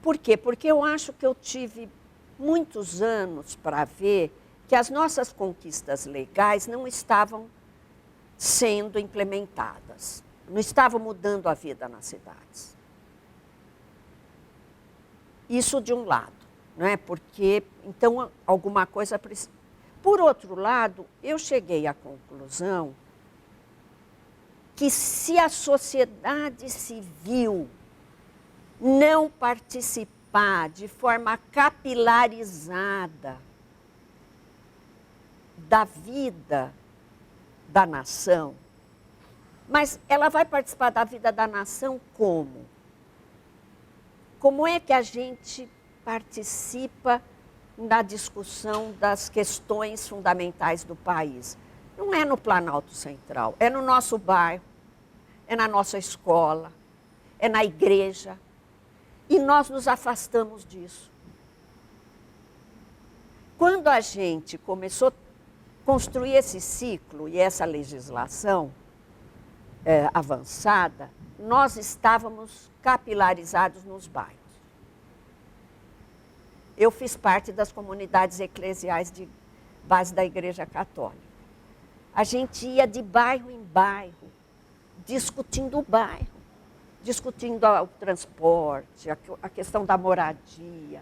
Por quê? Porque eu acho que eu tive muitos anos para ver que as nossas conquistas legais não estavam sendo implementadas, não estavam mudando a vida nas cidades. Isso de um lado, não é? Porque, então, alguma coisa precisa. Por outro lado, eu cheguei à conclusão que se a sociedade civil não participar de forma capilarizada da vida da nação, mas ela vai participar da vida da nação como? Como é que a gente participa na discussão das questões fundamentais do país. Não é no Planalto Central, é no nosso bairro, é na nossa escola, é na igreja. E nós nos afastamos disso. Quando a gente começou a construir esse ciclo e essa legislação avançada, nós estávamos capilarizados nos bairros. Eu fiz parte das comunidades eclesiais de base da Igreja Católica. A gente ia de bairro em bairro, discutindo o bairro, discutindo o transporte, a questão da moradia.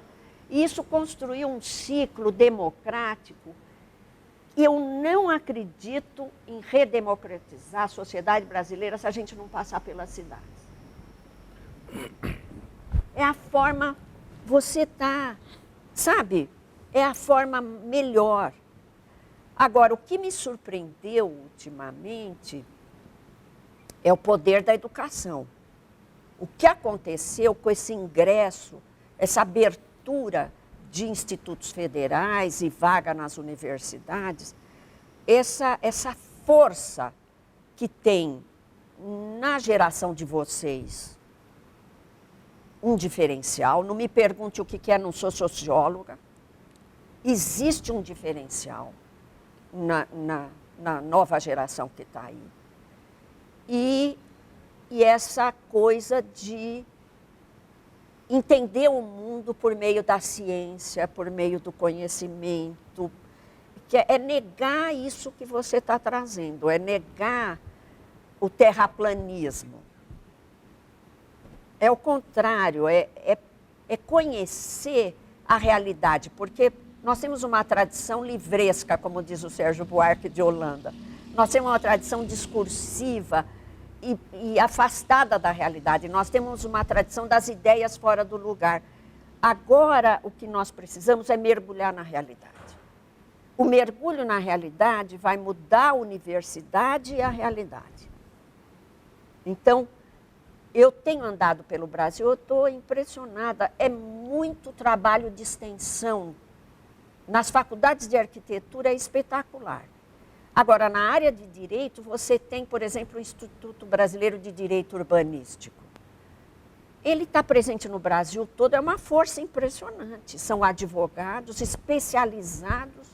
E isso construiu um ciclo democrático. E eu não acredito em redemocratizar a sociedade brasileira se a gente não passar pelas cidades. É a forma, você está, sabe, é a forma melhor. Agora, o que me surpreendeu ultimamente é o poder da educação. O que aconteceu com esse ingresso, essa abertura de institutos federais e vaga nas universidades, essa força que tem na geração de vocês um diferencial. Não me pergunte o que é, não sou socióloga. Existe um diferencial na nova geração que está aí. E essa coisa de entender o mundo por meio da ciência, por meio do conhecimento, que é negar isso que você está trazendo, é negar o terraplanismo. É o contrário, é conhecer a realidade, porque nós temos uma tradição livresca, como diz o Sérgio Buarque de Holanda. Nós temos uma tradição discursiva e afastada da realidade. Nós temos uma tradição das ideias fora do lugar. Agora, o que nós precisamos é mergulhar na realidade. O mergulho na realidade vai mudar a universidade e a realidade. Então, eu tenho andado pelo Brasil, eu estou impressionada. É muito trabalho de extensão. Nas faculdades de arquitetura é espetacular. Agora, na área de direito, você tem, por exemplo, o Instituto Brasileiro de Direito Urbanístico. Ele está presente no Brasil todo, é uma força impressionante. São advogados especializados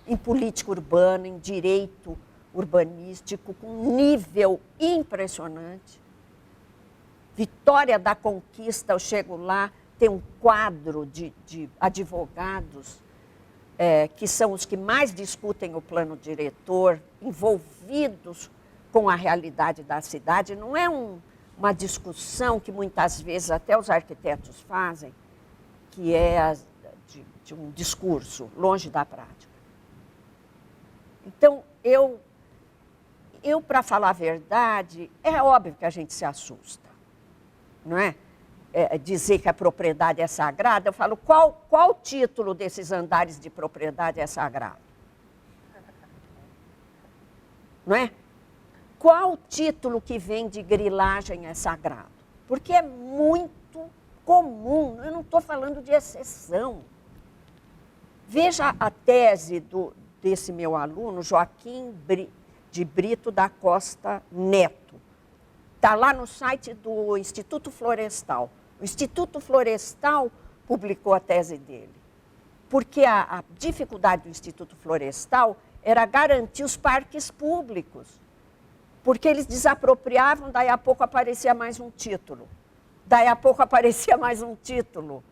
em política urbana, em direito urbanístico, com um nível impressionante. Vitória da Conquista, eu chego lá, tem um quadro de advogados que são os que mais discutem o plano diretor, envolvidos com a realidade da cidade. Não é uma discussão que muitas vezes até os arquitetos fazem, que é de um discurso longe da prática. Então, eu para falar a verdade, é óbvio que a gente se assusta, não é? Dizer que a propriedade é sagrada, eu falo, qual o título desses andares de propriedade é sagrado? Não é? Qual o título que vem de grilagem é sagrado? Porque é muito comum, eu não estou falando de exceção. Veja a tese desse meu aluno, Joaquim de Brito da Costa Neto. Está lá no site do Instituto Florestal. O Instituto Florestal publicou a tese dele. Porque a dificuldade do Instituto Florestal era garantir os parques públicos. Porque eles desapropriavam, daí a pouco aparecia mais um título. Daí a pouco aparecia mais um título.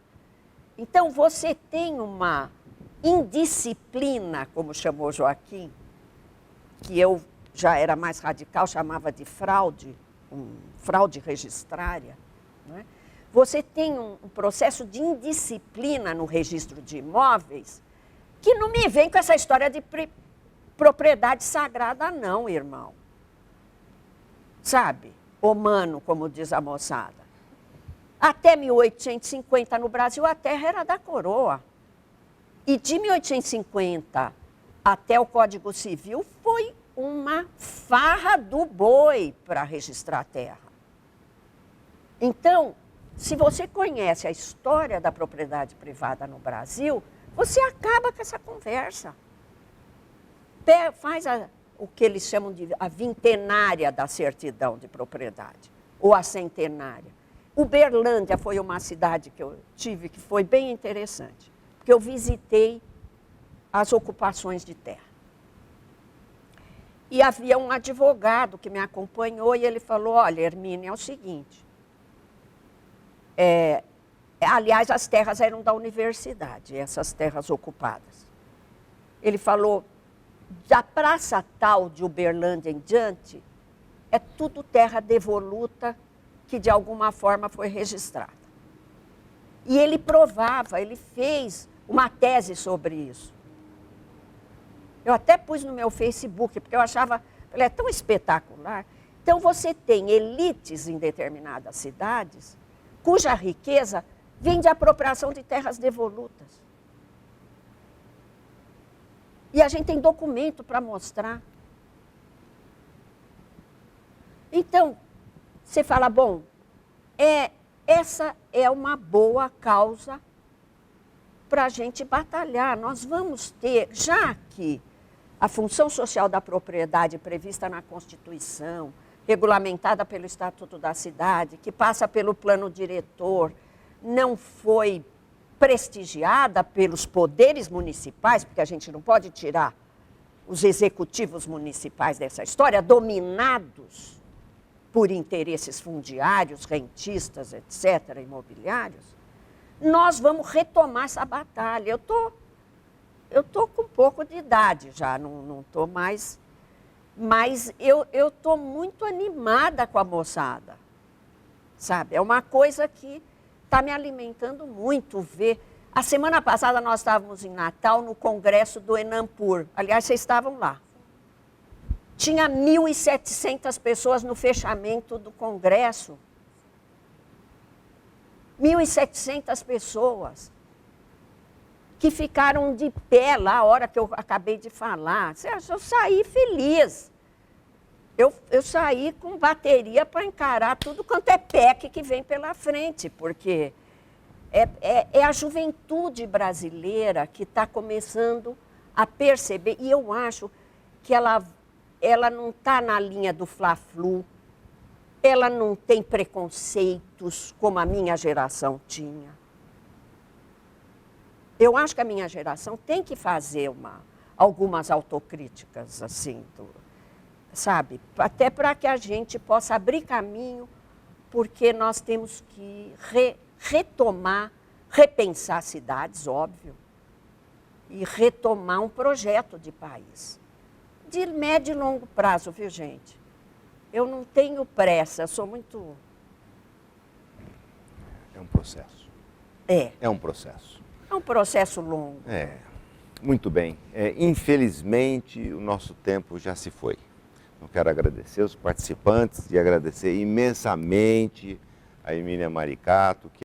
Então, você tem uma indisciplina, como chamou Joaquim, que eu já era mais radical, chamava de fraude, fraude registrária, não é? Você tem um processo de indisciplina no registro de imóveis que não me vem com essa história de propriedade sagrada, não, irmão. Sabe? Humano, como diz a moçada. Até 1850, no Brasil, a terra era da coroa. E de 1850 até o Código Civil foi uma farra do boi para registrar a terra. Então, se você conhece a história da propriedade privada no Brasil, você acaba com essa conversa. Faz o que eles chamam de a vintenária da certidão de propriedade, ou a centenária. Uberlândia foi uma cidade que eu tive que foi bem interessante, porque eu visitei as ocupações de terra. E havia um advogado que me acompanhou e ele falou, olha, Hermínia, é o seguinte, aliás, as terras eram da universidade, essas terras ocupadas. Ele falou, da praça tal de Uberlândia em diante, é tudo terra devoluta que de alguma forma foi registrada. E ele provava, ele fez uma tese sobre isso. Eu até pus no meu Facebook, porque eu achava, é tão espetacular. Então você tem elites em determinadas cidades, cuja riqueza vem de apropriação de terras devolutas. E a gente tem documento para mostrar. Então, você fala, bom, essa é uma boa causa para a gente batalhar. Nós vamos ter, já que a função social da propriedade prevista na Constituição, regulamentada pelo Estatuto da Cidade, que passa pelo plano diretor, não foi prestigiada pelos poderes municipais, porque a gente não pode tirar os executivos municipais dessa história, dominados por interesses fundiários, rentistas, etc., imobiliários, nós vamos retomar essa batalha. Eu tô com um pouco de idade já, não estou mais, mas eu estou muito animada com a moçada, sabe? É uma coisa que está me alimentando muito ver. A semana passada nós estávamos em Natal, no congresso do Enampur. Aliás, vocês estavam lá. Tinha 1.700 pessoas no fechamento do congresso. 1.700 pessoas que ficaram de pé lá a hora que eu acabei de falar. Eu saí feliz. Eu saí com bateria para encarar tudo quanto é PEC que vem pela frente, porque é a juventude brasileira que está começando a perceber, e eu acho que ela não está na linha do fla-flu, ela não tem preconceitos como a minha geração tinha. Eu acho que a minha geração tem que fazer algumas autocríticas, assim, sabe? Até para que a gente possa abrir caminho, porque nós temos que retomar, repensar cidades, óbvio, e retomar um projeto de país. De médio e longo prazo, viu, gente? Eu não tenho pressa, eu sou muito... É um processo. É um processo. É um processo longo. Muito bem. Infelizmente, o nosso tempo já se foi. Eu quero agradecer os participantes e agradecer imensamente a Hermínia Maricato, que